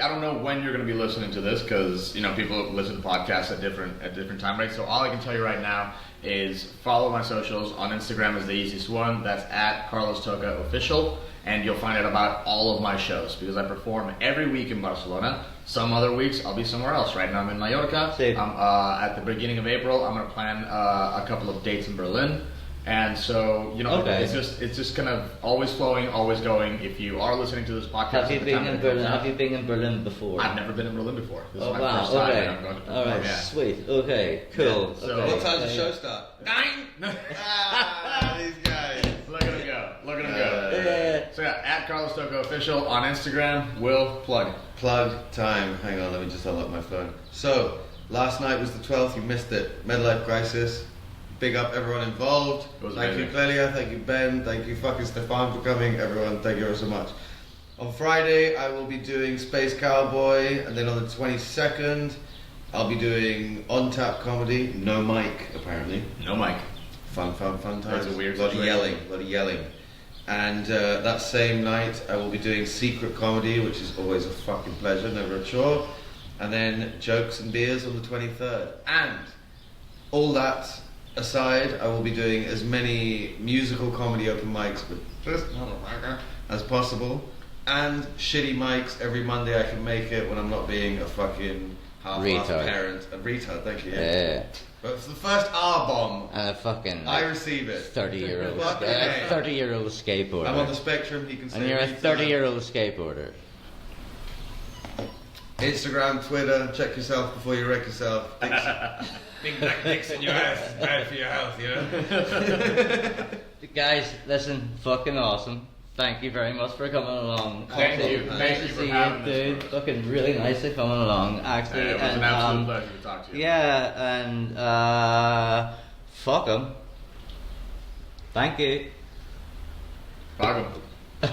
don't know when you're going to be listening to this because people listen to podcasts at different time rates. So all I can tell you right now is follow my socials. On Instagram is the easiest one. That's at Carlos Toca Official, and you'll find out about all of my shows because I perform every week in Barcelona. Some other weeks I'll be somewhere else. Right now I'm in Mallorca. At the beginning of April I'm going to plan a couple of dates in Berlin. And so, Okay. it's just kind of always flowing, always going. If you are listening to this podcast, Have you been in Berlin? Have you been in Berlin before? I've never been in Berlin before. This is Oh my wow! first time. Okay. And I'm going to perform, All right. yeah. Sweet. Okay. Cool. Yeah, so- Okay. What time does the Yeah, show yeah. start? 9. These guys. Look at him go! Look at him go! Yeah. So yeah, at Carlos Toca Official on Instagram. Will plug. Plug time. Hang on, let me just unlock my phone. So, last night was the 12th, you missed it. Midlife Crisis. Big up everyone involved. It was Thank you, amazing. Clelia. Thank you, Ben. Thank you, fucking Stefan, for coming. Everyone, thank you ever so much. On Friday, I will be doing Space Cowboy, and then on the 22nd, I'll be doing On Tap Comedy. No mic, apparently. No mic. Fun times. That's a weird lot of situation. yelling. And that same night, I will be doing Secret Comedy, which is always a fucking pleasure, never a chore. And then Jokes and Beers on the 23rd. And all that aside, I will be doing as many musical comedy open mics with this motherfucker as possible. And shitty mics every Monday I can make it when I'm not being a fucking half-assed Retard. parent. A retard, thank you. Yeah. But for the first R-bomb, And a fucking I receive it. 30-year-old, Fucking a A. 30-year-old skateboarder. I'm on the spectrum, you can say and you're a retard. 30-year-old skateboarder. Instagram, Twitter, check yourself before you wreck yourself. Big black dicks in your ass is bad for your health, you know? Guys, listen, fucking awesome. Thank you very much for coming along. Thank Also, you. Nice Thank to you for see having you, us, dude. bro. Fucking really nice to coming along, actually. It was an absolute pleasure to talk to you. Yeah, and fuck 'em. Thank you. Fuck 'em.